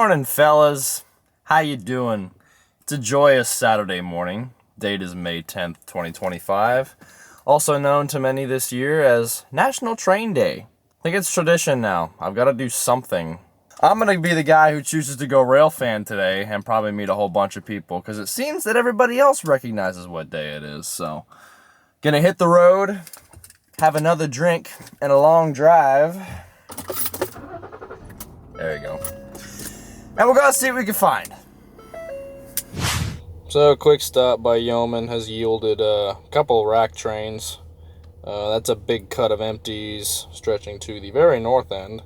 Morning, fellas. How you doing? It's a joyous Saturday morning. Date is May 10th, 2025. Also known to many this year as National Train Day. I think it's tradition now. I've got to do something. I'm going to be the guy who chooses to go railfan today and probably meet a whole bunch of people because it seems that everybody else recognizes what day it is. So, gonna hit the road, have another drink, and a long drive. There you go. And we're gonna see what we can find. So a quick stop by Yeoman has yielded a couple rack trains. That's a big cut of empties stretching to the very north end.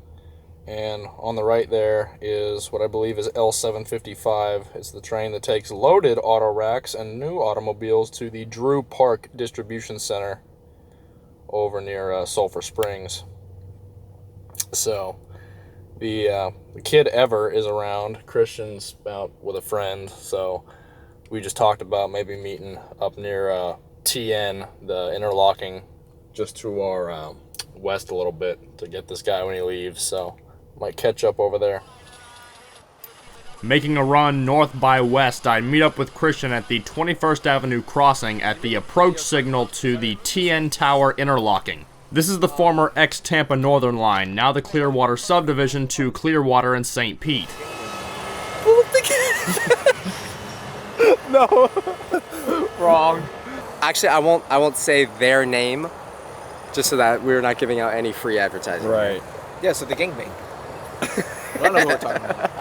And on the right there is what I believe is L755. It's the train that takes loaded auto racks and new automobiles to the Drew Park Distribution Center over near Sulphur Springs. So the kid Ever is around. Christian's out with a friend, so we just talked about maybe meeting up near TN, the interlocking, just to our west a little bit to get this guy when he leaves. So might catch up over there. Making a run north by west, I meet up with Christian at the 21st Avenue crossing at the approach signal to the TN Tower interlocking. This is the former ex-Tampa Northern Line, now the Clearwater subdivision to Clearwater and St. Pete. No. Wrong. Actually, I won't say their name, just so that we're not giving out any free advertising. Right. Yeah, so the gangbang. I don't know what we're talking about.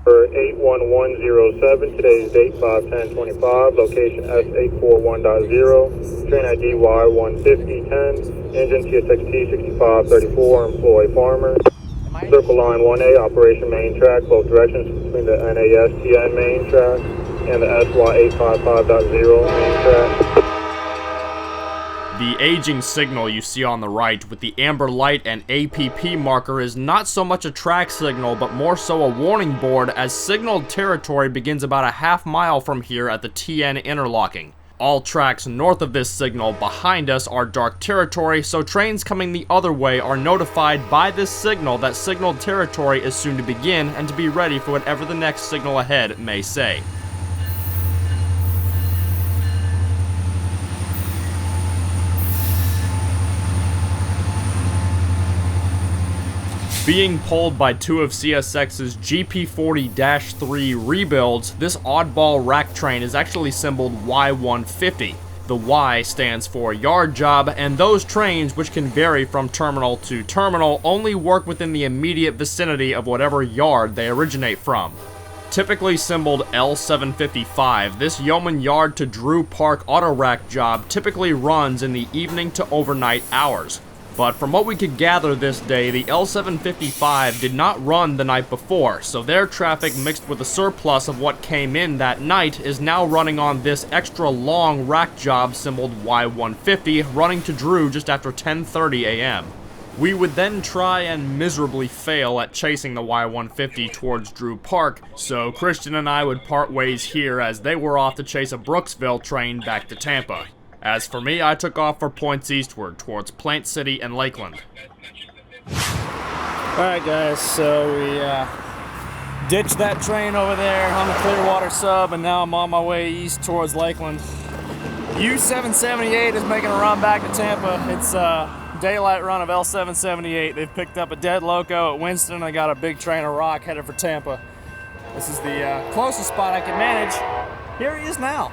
For 81107, today's date 5/10/25, location S841.0, train ID Y15010, engine TSXT 6534, employee farmer. Circle line 1A, operation main track, both directions between the NAS-TN main track and the SY855.0 main track. The aging signal you see on the right with the amber light and APP marker is not so much a track signal, but more so a warning board, as signaled territory begins about a half-mile from here at the TN interlocking. All tracks north of this signal behind us are dark territory, so trains coming the other way are notified by this signal that signaled territory is soon to begin and to be ready for whatever the next signal ahead may say. Being pulled by two of CSX's GP40-3 rebuilds, this oddball rack train is actually symboled Y150. The Y stands for yard job, and those trains, which can vary from terminal to terminal, only work within the immediate vicinity of whatever yard they originate from. Typically symboled L755, this Yeoman Yard to Drew Park auto rack job typically runs in the evening to overnight hours. But from what we could gather this day, the L755 did not run the night before, so their traffic mixed with the surplus of what came in that night is now running on this extra long rack job symboled Y150, running to Drew just after 10:30 a.m. We would then try and miserably fail at chasing the Y150 towards Drew Park, so Christian and I would part ways here as they were off to chase a Brooksville train back to Tampa. As for me, I took off for points eastward, towards Plant City and Lakeland. Alright guys, so we ditched that train over there on the Clearwater sub, and now I'm on my way east towards Lakeland. U778 is making a run back to Tampa. It's a daylight run of L778. They've picked up a dead loco at Winston, and they got a big train of rock headed for Tampa. This is the closest spot I can manage. Here he is now.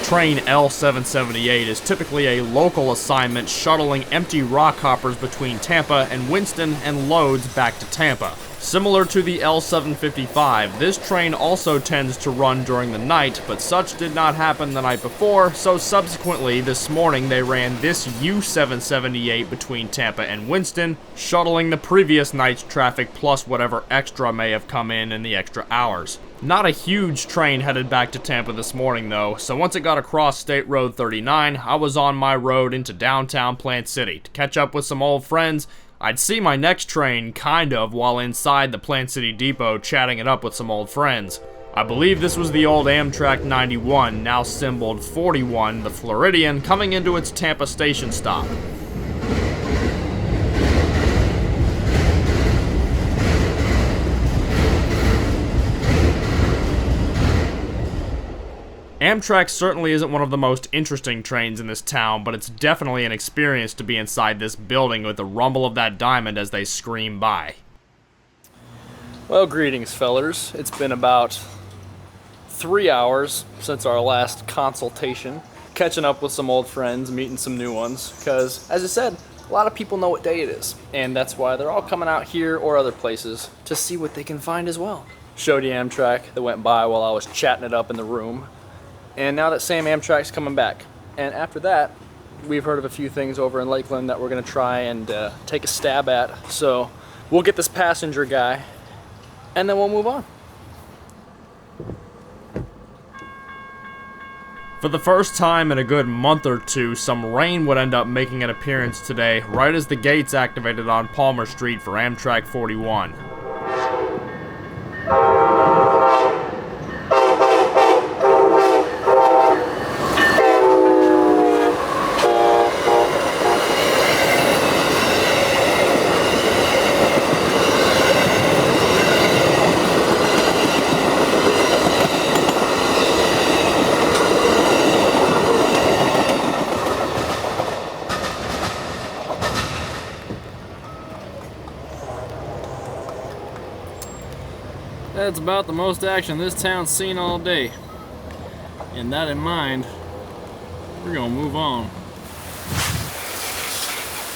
Train L778 is typically a local assignment shuttling empty rock hoppers between Tampa and Winston and loads back to Tampa. Similar to the L755, this train also tends to run during the night, but such did not happen the night before, so subsequently this morning they ran this U778 between Tampa and Winston, shuttling the previous night's traffic plus whatever extra may have come in the extra hours. Not a huge train headed back to Tampa this morning though, so once it got across State Road 39, I was on my road into downtown Plant City to catch up with some old friends. I'd see my next train, kind of, while inside the Plant City Depot chatting it up with some old friends. I believe this was the old Amtrak 91, now symboled 41, the Floridian, coming into its Tampa station stop. Amtrak certainly isn't one of the most interesting trains in this town, but it's definitely an experience to be inside this building with the rumble of that diamond as they scream by. Well, greetings, fellers. It's been about 3 hours since our last consultation. Catching up with some old friends, meeting some new ones, because, as I said, a lot of people know what day it is, and that's why they're all coming out here or other places to see what they can find as well. Showed you Amtrak that went by while I was chatting it up in the room. And now that same Amtrak's coming back. And after that, we've heard of a few things over in Lakeland that we're gonna try and take a stab at. So we'll get this passenger guy, and then we'll move on. For the first time in a good month or two, some rain would end up making an appearance today, right as the gates activated on Palmer Street for Amtrak 41. That's about the most action this town's seen all day. And that in mind, we're gonna move on.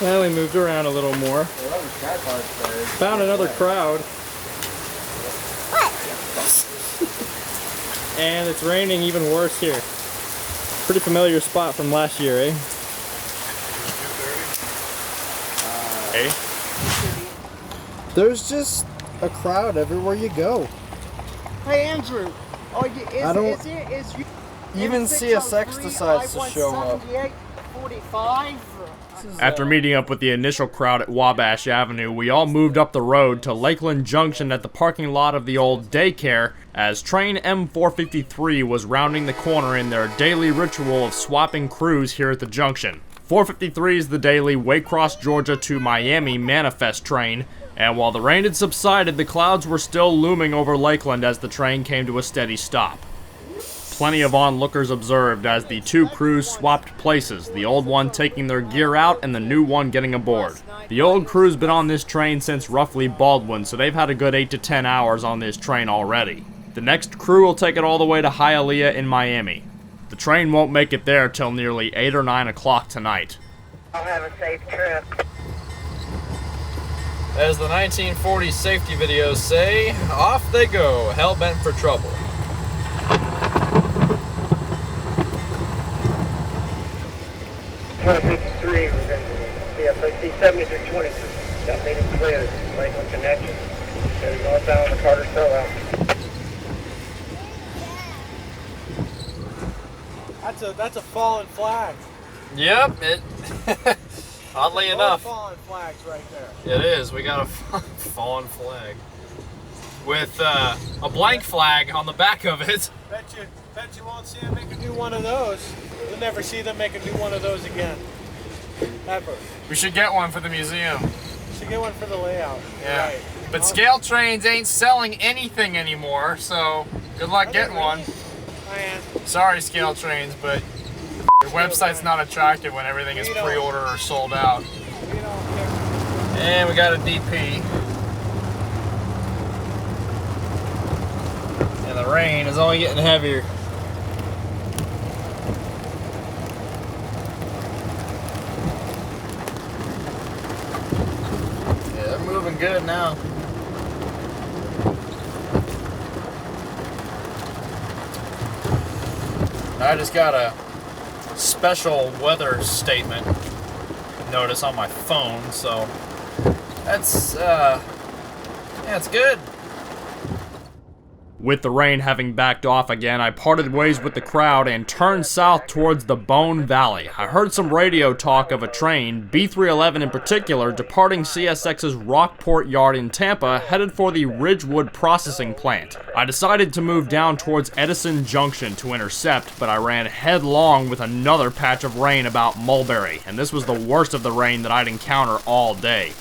Well, we moved around a little more. Found another crowd. And it's raining even worse here. Pretty familiar spot from last year, eh? There's just a crowd everywhere you go. Hey Andrew, I don't even CSX decides to show up. 45. After meeting up with the initial crowd at Wabash Avenue, we all moved up the road to Lakeland Junction at the parking lot of the old daycare as train M453 was rounding the corner in their daily ritual of swapping crews here at the junction. 453 is the daily Waycross, Georgia to Miami manifest train, and while the rain had subsided, the clouds were still looming over Lakeland as the train came to a steady stop. Plenty of onlookers observed as the two crews swapped places, the old one taking their gear out and the new one getting aboard. The old crew's been on this train since roughly Baldwin, so they've had a good 8 to 10 hours on this train already. The next crew will take it all the way to Hialeah in Miami. The train won't make it there till nearly 8 or 9 o'clock tonight. I'll have a safe trip. As the 1940s safety videos say, off they go, hell-bent for trouble. .53, CFC 7320. Got made it clear. Lakeland connection. Heading northbound on the Carter sellout. That's a fallen flag. Yep, it. Oddly enough. Fallen flags right there. It is. We got a fallen flag with a blank flag on the back of it. Bet you won't see them make a new one of those. You'll never see them make a new one of those again. Ever. We should get one for the museum. Should get one for the layout. Yeah. Right. But scale trains ain't selling anything anymore, so good luck getting one. I am. Sorry, scale trains, but your website's not attractive when everything is pre-order or sold out. We don't care. And we got a DP. And the rain is only getting heavier. Yeah, they're moving good now. I just got a special weather statement notice on my phone, so that's yeah, it's good. With the rain having backed off again, I parted ways with the crowd and turned south towards the Bone Valley. I heard some radio talk of a train, B311 in particular, departing CSX's Rockport yard in Tampa, headed for the Ridgewood processing plant. I decided to move down towards Edison Junction to intercept, but I ran headlong with another patch of rain about Mulberry, and this was the worst of the rain that I'd encounter all day.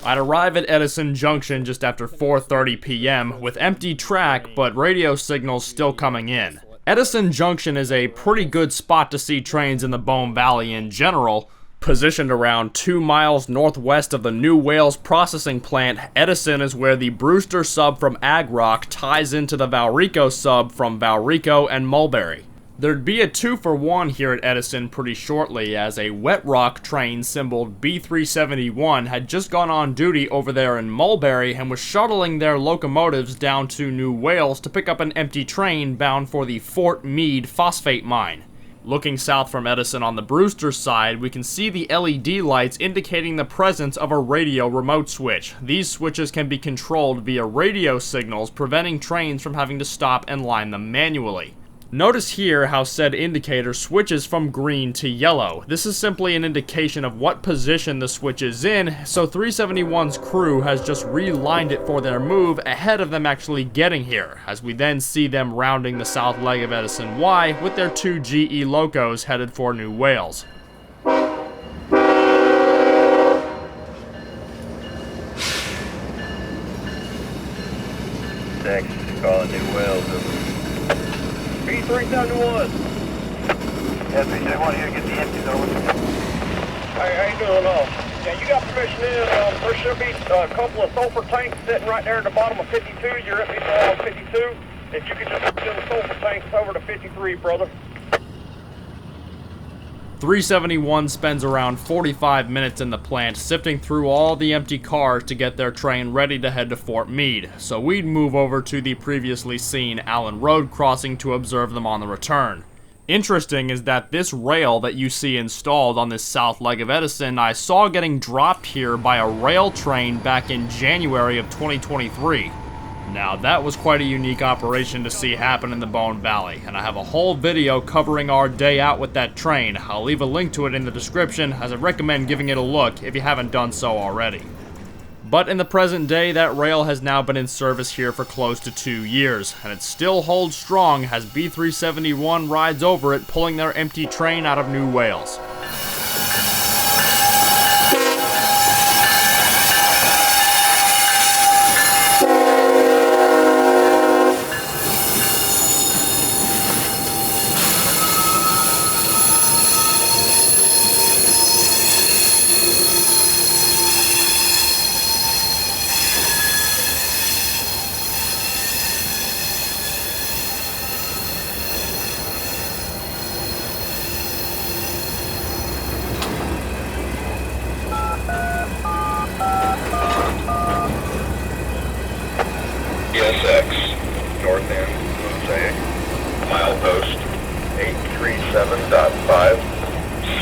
I'd arrive at Edison Junction just after 4:30 p.m. with empty track, but radio signals still coming in. Edison Junction is a pretty good spot to see trains in the Bone Valley in general. Positioned around 2 miles northwest of the New Wales processing plant, Edison is where the Brewster sub from Agrock ties into the Valrico sub from Valrico and Mulberry. There'd be a 2-for-1 here at Edison pretty shortly, as a wet rock train symboled B371 had just gone on duty over there in Mulberry and was shuttling their locomotives down to New Wales to pick up an empty train bound for the Fort Meade phosphate mine. Looking south from Edison on the Brewster side, we can see the LED lights indicating the presence of a radio remote switch. These switches can be controlled via radio signals, preventing trains from having to stop and line them manually. Notice here how said indicator switches from green to yellow. This is simply an indication of what position the switch is in, so 371's crew has just relined it for their move ahead of them actually getting here, as we then see them rounding the south leg of Edison Y with their 2 GE locos headed for New Wales. Thanks, calling New Wales. B371. Yeah, 371 here, get the empties over. Hey, how you doing, yeah, you got permission in, there should be a couple of sulfur tanks sitting right there at the bottom of 52. You're at me 52. If you could just put the sulfur tanks over to 53, brother. 371 spends around 45 minutes in the plant, sifting through all the empty cars to get their train ready to head to Fort Meade, so we'd move over to the previously seen Allen Road crossing to observe them on the return. Interesting is that this rail that you see installed on this south leg of Edison, I saw getting dropped here by a rail train back in January of 2023. Now that was quite a unique operation to see happen in the Bone Valley, and I have a whole video covering our day out with that train. I'll leave a link to it in the description, as I recommend giving it a look if you haven't done so already. But in the present day, that rail has now been in service here for close to 2 years, and it still holds strong as B371 rides over it, pulling their empty train out of New Wales. CSX, north end, Mosaic, milepost 837.5,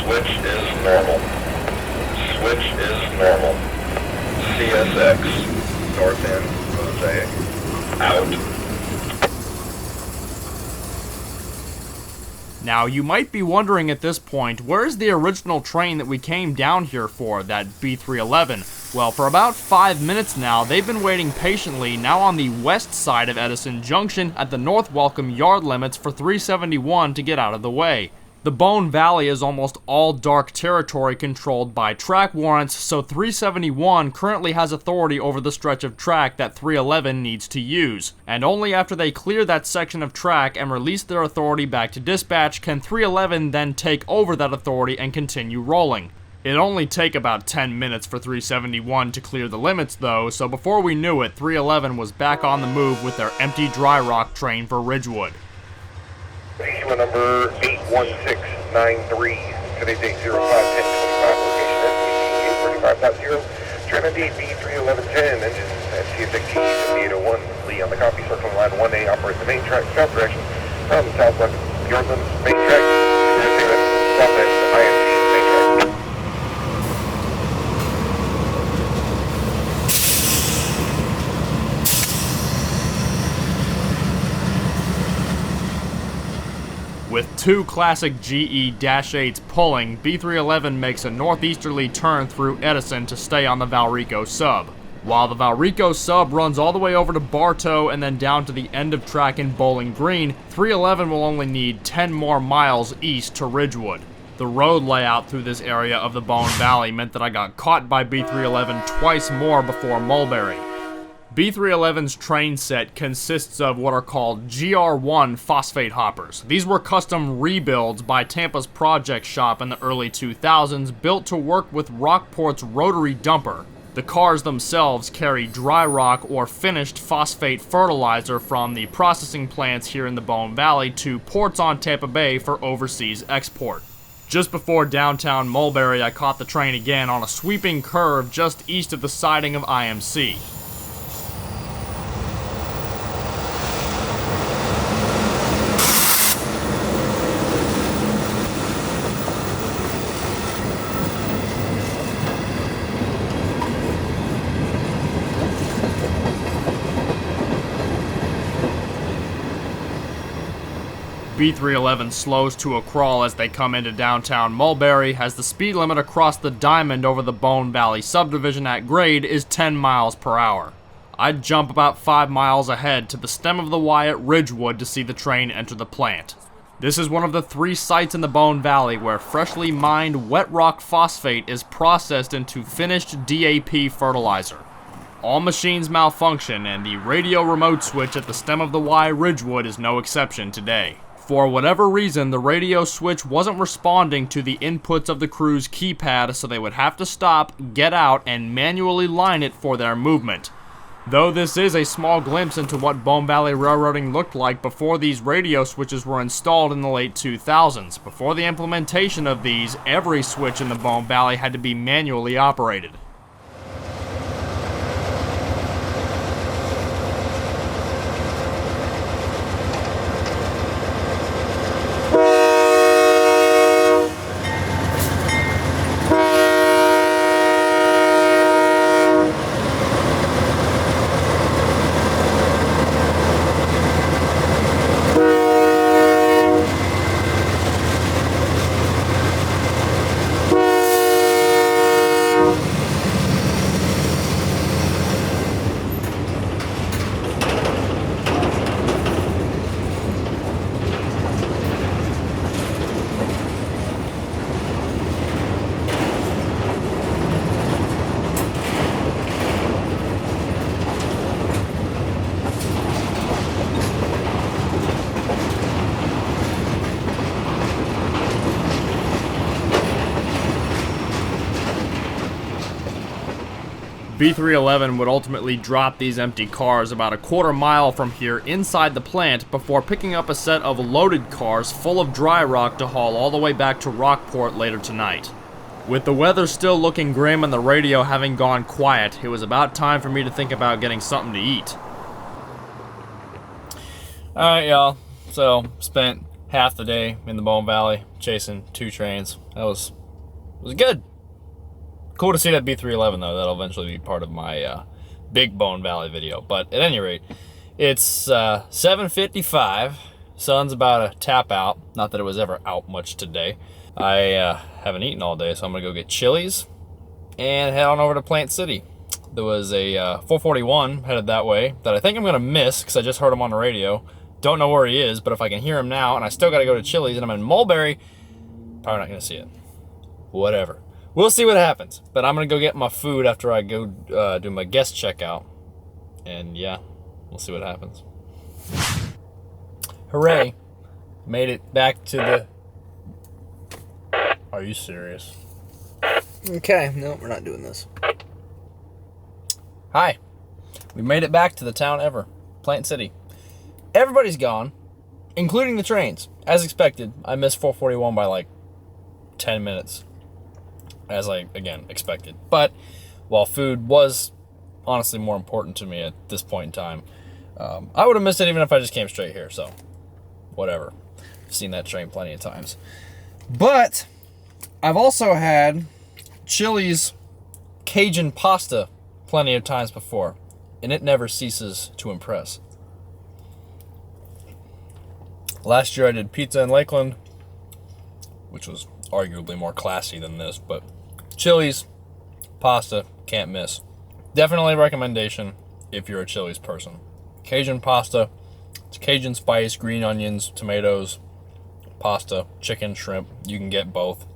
switch is normal, switch is normal, CSX, north end, Mosaic, out. Now, you might be wondering at this point, where's the original train that we came down here for, that B311? Well, for about 5 minutes now, they've been waiting patiently now on the west side of Edison Junction at the North Welcome yard limits for 371 to get out of the way. The Bone Valley is almost all dark territory controlled by track warrants, so 371 currently has authority over the stretch of track that 311 needs to use. And only after they clear that section of track and release their authority back to dispatch can 311 then take over that authority and continue rolling. It'd only take about 10 minutes for 371 to clear the limits though, so before we knew it, 311 was back on the move with their empty dry rock train for Ridgewood. Issue number 81693, today's date 05-10-25, location SBC 835.0, Trinity B31110, engine at CSXT 7801, Lee on the copy, circling line 1A, operate the main track, south direction, from southwest Bjornland's main track, southwest INC main track. With two classic GE-8s pulling, B311 makes a northeasterly turn through Edison to stay on the Valrico sub. While the Valrico sub runs all the way over to Bartow and then down to the end of track in Bowling Green, 311 will only need 10 more miles east to Ridgewood. The road layout through this area of the Bone Valley meant that I got caught by B311 twice more before Mulberry. B311's train set consists of what are called GR1 phosphate hoppers. These were custom rebuilds by Tampa's project shop in the early 2000s, built to work with Rockport's rotary dumper. The cars themselves carry dry rock or finished phosphate fertilizer from the processing plants here in the Bone Valley to ports on Tampa Bay for overseas export. Just before downtown Mulberry, I caught the train again on a sweeping curve just east of the siding of IMC. B311 slows to a crawl as they come into downtown Mulberry, as the speed limit across the Diamond over the Bone Valley subdivision at grade is 10 miles per hour. I'd jump about 5 miles ahead to the stem of the Y at Ridgewood to see the train enter the plant. This is one of the 3 sites in the Bone Valley where freshly mined wet rock phosphate is processed into finished DAP fertilizer. All machines malfunction, and the radio remote switch at the stem of the Y Ridgewood is no exception today. For whatever reason, the radio switch wasn't responding to the inputs of the crew's keypad, so they would have to stop, get out, and manually line it for their movement. Though this is a small glimpse into what Bone Valley railroading looked like before these radio switches were installed in the late 2000s. Before the implementation of these, every switch in the Bone Valley had to be manually operated. B311 would ultimately drop these empty cars about a quarter mile from here inside the plant before picking up a set of loaded cars full of dry rock to haul all the way back to Rockport later tonight. With the weather still looking grim and the radio having gone quiet, it was about time for me to think about getting something to eat. Alright, y'all. So, spent half the day in the Bone Valley chasing 2 trains. It was good. Cool to see that B311 though. That'll eventually be part of my big Bone Valley video. But at any rate, it's 7:55. Sun's about to tap out. Not that it was ever out much today. I haven't eaten all day, so I'm gonna go get Chili's and head on over to Plant City. There was a 441 headed that way that I think I'm gonna miss because I just heard him on the radio. Don't know where he is, but if I can hear him now, and I still gotta go to Chili's, and I'm in Mulberry, probably not gonna see it. Whatever. We'll see what happens, but I'm gonna go get my food after I go do my guest checkout, and yeah, we'll see what happens. Hooray! Made it back to the... Are you serious? Okay, no, we're not doing this. Hi. We made it back to the town ever, Plant City. Everybody's gone, including the trains. As expected, I missed 441 by like 10 minutes. As I, again, expected. But while food was honestly more important to me at this point in time, I would have missed it even if I just came straight here, so whatever. I've seen that train plenty of times. But I've also had Chili's Cajun pasta plenty of times before, and it never ceases to impress. Last year I did pizza in Lakeland, which was arguably more classy than this, but Chili's, pasta, can't miss. Definitely a recommendation if you're a Chili's person. Cajun pasta, it's Cajun spice, green onions, tomatoes, pasta, chicken, shrimp. You can get both.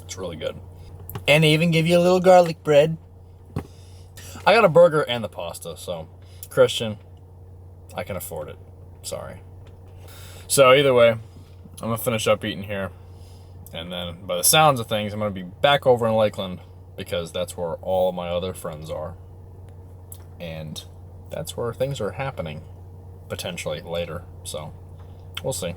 It's really good. And they even give you a little garlic bread. I got a burger and the pasta, so Christian, I can afford it. Sorry. So either way, I'm gonna finish up eating here. And then by the sounds of things, I'm gonna be back over in Lakeland because that's where all my other friends are. And that's where things are happening potentially later. So we'll see.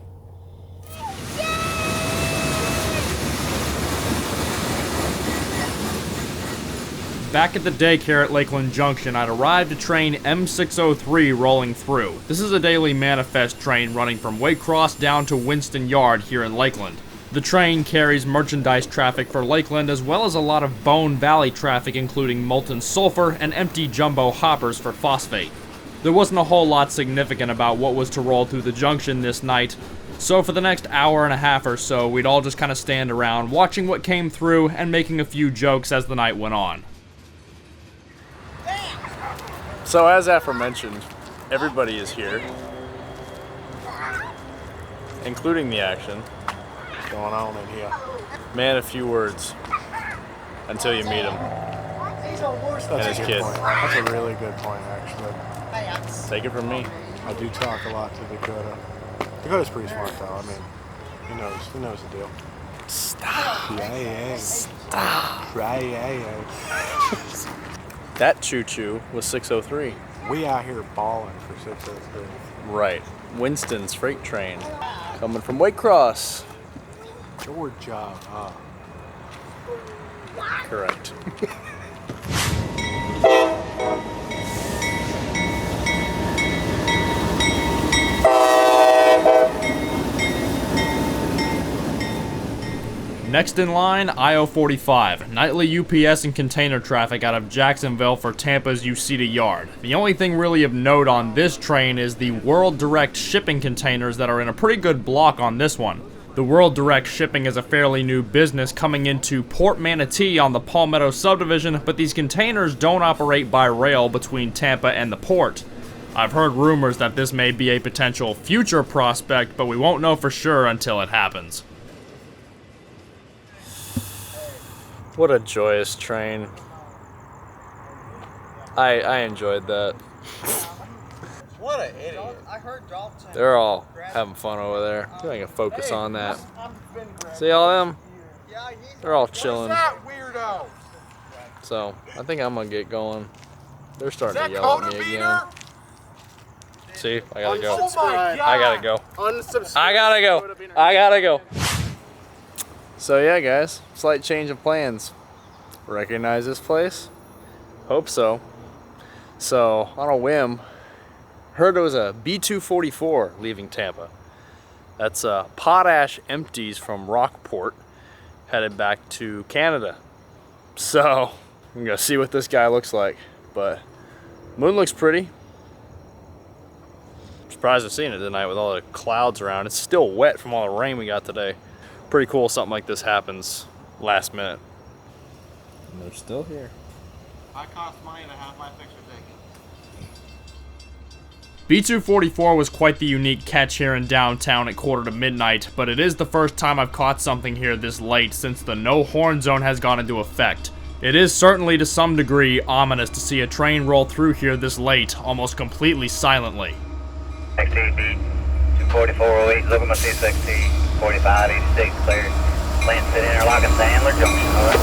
Back at the daycare at Lakeland Junction, I'd arrived to train M603 rolling through. This is a daily manifest train running from Waycross down to Winston Yard here in Lakeland. The train carries merchandise traffic for Lakeland as well as a lot of Bone Valley traffic, including molten sulfur and empty jumbo hoppers for phosphate. There wasn't a whole lot significant about what was to roll through the junction this night, so for the next hour and a half or so, we'd all just kind of stand around watching what came through and making a few jokes as the night went on. So as aforementioned, everybody is here, including the action. What's going on in here? Man, a few words until you meet him. That's And a his good kid. point. That's a really good point, actually. Take it from me. I do talk a lot to Dakota. Dakota's pretty smart, though. I mean, he knows the deal. Stop. Yeah. Stop. Yeah. That choo-choo was 603. We out here balling for 603. Right. Winston's freight train coming from Waycross. Georgia. Correct. Next in line, I-045, nightly UPS and container traffic out of Jacksonville for Tampa's Uceda Yard. The only thing really of note on this train is the World Direct shipping containers that are in a pretty good block on this one. The World Direct shipping is a fairly new business coming into Port Manatee on the Palmetto subdivision, but these containers don't operate by rail between Tampa and the port. I've heard rumors that this may be a potential future prospect, but we won't know for sure until it happens. What a joyous train. I enjoyed that. What an idiot. I heard Dalton. They're all having fun over there. See if I can focus on that. See all them? They're all chilling. Weirdo? So I think I'm gonna get going. They're starting to yell at me again. See, I gotta go. I gotta go. I gotta go. I gotta go. So yeah, guys, slight change of plans. Recognize this place? Hope so. So on a whim, heard there was a B-244 leaving Tampa. That's potash empties from Rockport, headed back to Canada. So I'm gonna see what this guy looks like. But moon looks pretty. Surprised I've seen it tonight with all the clouds around. It's still wet from all the rain we got today. Pretty cool something like this happens last minute. And they're still here. I cost money to have my picture taken. B-244 was quite the unique catch here in downtown at 1:45, but it is the first time I've caught something here this late since the no horn zone has gone into effect. It is certainly to some degree ominous to see a train roll through here this late, almost completely silently. XTB 24408, locomotive XT 4586 cleared. Land City interlocking Sandler Junction. Over.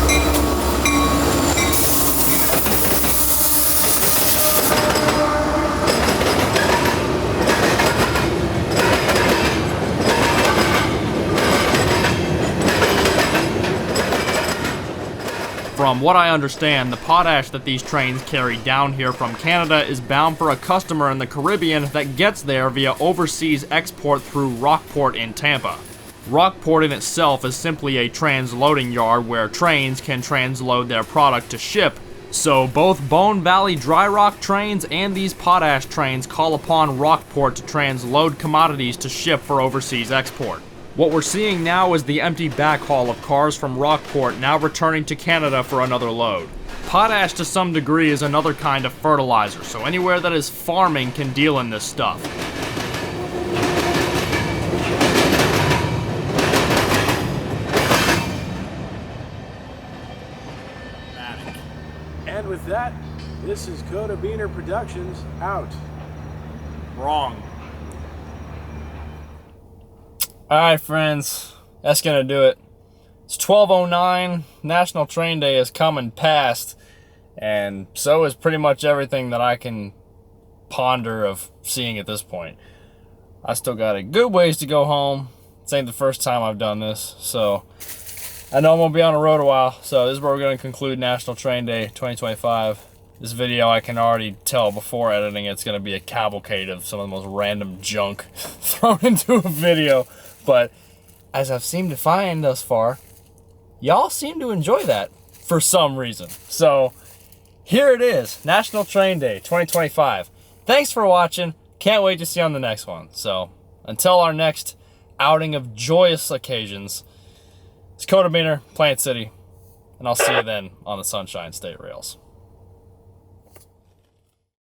From what I understand, the potash that these trains carry down here from Canada is bound for a customer in the Caribbean that gets there via overseas export through Rockport in Tampa. Rockport in itself is simply a transloading yard where trains can transload their product to ship, So both Bone Valley dry rock trains and these potash trains call upon Rockport to transload commodities to ship for overseas export. What we're seeing now is the empty backhaul of cars from Rockport now returning to Canada for another load. Potash to some degree is another kind of fertilizer, so anywhere that is farming can deal in this stuff. And with that, this is Kotabeaner Productions out. Wrong. Alright, friends, that's gonna do it. It's 12:09, National Train Day is coming past, and so is pretty much everything that I can ponder of seeing at this point. I still got a good ways to go home. This ain't the first time I've done this, so I know I'm gonna be on the road a while, so this is where we're gonna conclude National Train Day 2025. This video, I can already tell before editing, it's gonna be a cavalcade of some of the most random junk thrown into a video. But as I've seemed to find thus far, y'all seem to enjoy that for some reason. So here it is, National Train Day 2025. Thanks for watching. Can't wait to see you on the next one. So until our next outing of joyous occasions, it's Kotabeaner, Plant City, and I'll see you then on the Sunshine State Rails.